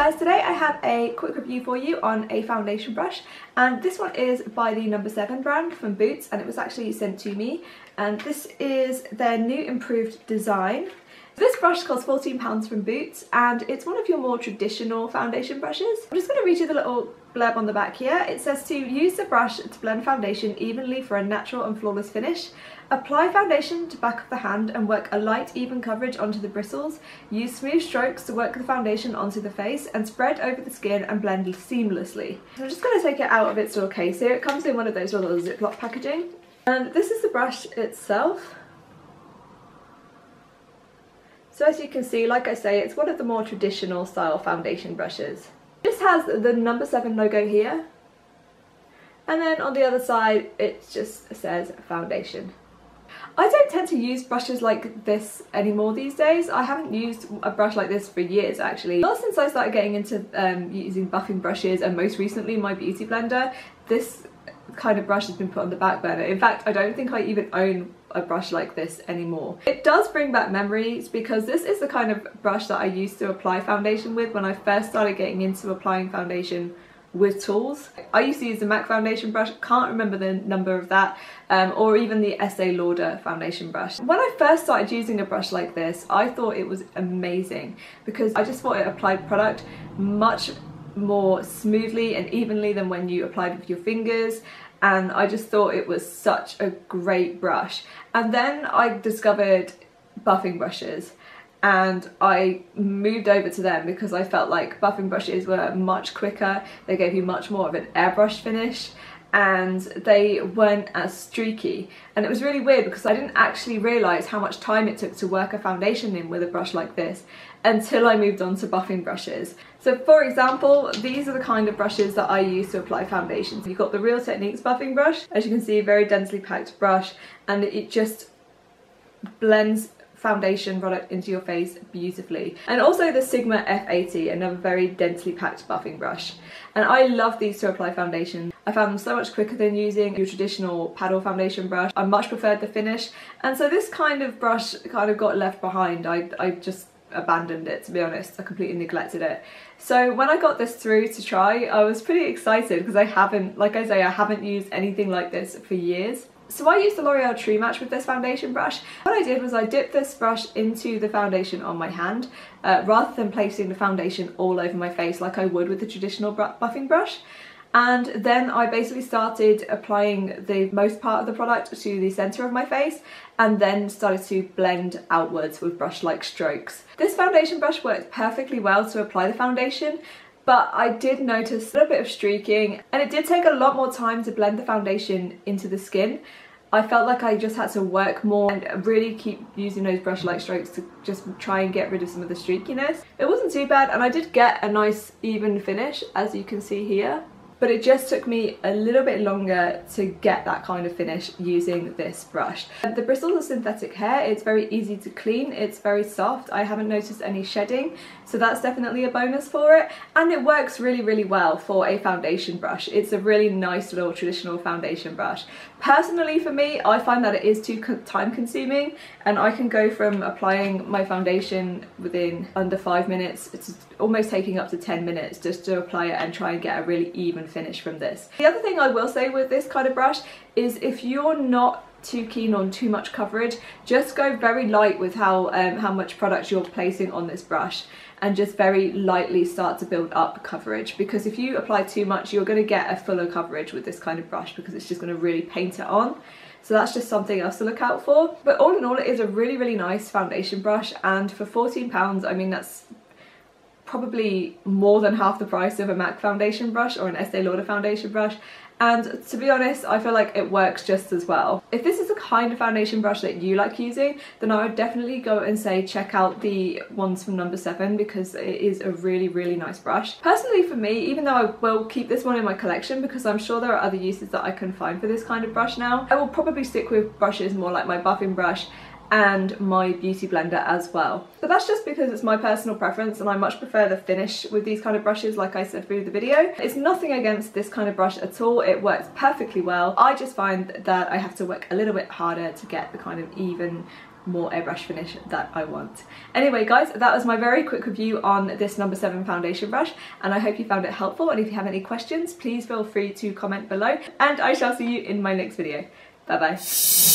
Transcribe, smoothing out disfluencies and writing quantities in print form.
guys, today I have a quick review for you on a foundation brush, and this one is by the No7 brand from Boots, and it was actually sent to me, and this is their new improved design. This brush costs £14 from Boots, and it's one of your more traditional foundation brushes. I'm just going to read you the little blurb on the back here. It says to use the brush to blend foundation evenly for a natural and flawless finish. Apply foundation to back of the hand and work a light, even coverage onto the bristles. Use smooth strokes to work the foundation onto the face and spread over the skin and blend seamlessly. So I'm just going to take it out of its little case here. It comes in one of those little Ziploc packaging. And this is the brush itself. So as you can see, like I say, it's one of the more traditional style foundation brushes. This has the No7 logo here, and then on the other side it just says foundation. I don't tend to use brushes like this anymore these days. I haven't used a brush like this for years actually. Not since I started getting into using buffing brushes, and most recently my beauty blender, this kind of brush has been put on the back burner. In fact, I don't think I even own a brush like this anymore. It does bring back memories because this is the kind of brush that I used to apply foundation with when I first started getting into applying foundation with tools. I used to use the MAC foundation brush, can't remember the number of that, or even the Estee Lauder foundation brush. When I first started using a brush like this, I thought it was amazing because I just thought it applied product much more smoothly and evenly than when you applied with your fingers, and I just thought it was such a great brush. And then I discovered buffing brushes and I moved over to them because I felt like buffing brushes were much quicker, they gave you much more of an airbrush finish, and they weren't as streaky. And it was really weird because I didn't actually realise how much time it took to work a foundation in with a brush like this until I moved on to buffing brushes. So for example, these are the kind of brushes that I use to apply foundations. You've got the Real Techniques buffing brush, as you can see, very densely packed brush, and it just blends foundation product into your face beautifully. And also the Sigma F80, another very densely packed buffing brush. And I love these to apply foundation. I found them so much quicker than using your traditional paddle foundation brush. I much preferred the finish, and so this kind of brush kind of got left behind. I just abandoned it, to be honest. I completely neglected it. So when I got this through to try, I was pretty excited because I haven't, like I say, I haven't used anything like this for years. So I used the L'Oreal Tree Match with this foundation brush. What I did was I dipped this brush into the foundation on my hand rather than placing the foundation all over my face like I would with the traditional buffing brush. And then I basically started applying the most part of the product to the centre of my face, and then started to blend outwards with brush-like strokes. This foundation brush worked perfectly well to apply the foundation, but I did notice a little bit of streaking, and it did take a lot more time to blend the foundation into the skin. I felt like I just had to work more and really keep using those brush-like strokes to just try and get rid of some of the streakiness. It wasn't too bad, and I did get a nice even finish, as you can see here. But it just took me a little bit longer to get that kind of finish using this brush. The bristles are synthetic hair, it's very easy to clean, it's very soft, I haven't noticed any shedding, so that's definitely a bonus for it, and it works really well for a foundation brush. It's a really nice little traditional foundation brush. Personally for me, I find that it is too time consuming, and I can go from applying my foundation within under 5 minutes, it's almost taking up to 10 minutes just to apply it and try and get a really even finish from this. The other thing I will say with this kind of brush is if you're not too keen on too much coverage, just go very light with how much product you're placing on this brush, and just very lightly start to build up coverage, because if you apply too much you're going to get a fuller coverage with this kind of brush because it's just going to really paint it on. So that's just something else to look out for. But all in all, it is a really nice foundation brush, and for £14, I mean, that's probably more than half the price of a MAC foundation brush or an Estee Lauder foundation brush, and to be honest, I feel like it works just as well. If this is the kind of foundation brush that you like using, then I would definitely go and say check out the ones from No7 because it is a really nice brush. Personally for me, even though I will keep this one in my collection because I'm sure there are other uses that I can find for this kind of brush now, I will probably stick with brushes more like my buffing brush and my beauty blender as well. But that's just because it's my personal preference and I much prefer the finish with these kind of brushes, like I said through the video. It's nothing against this kind of brush at all, it works perfectly well. I just find that I have to work a little bit harder to get the kind of even more airbrush finish that I want. Anyway guys, that was my very quick review on this No. 7 foundation brush, and I hope you found it helpful, and if you have any questions please feel free to comment below, and I shall see you in my next video. Bye bye.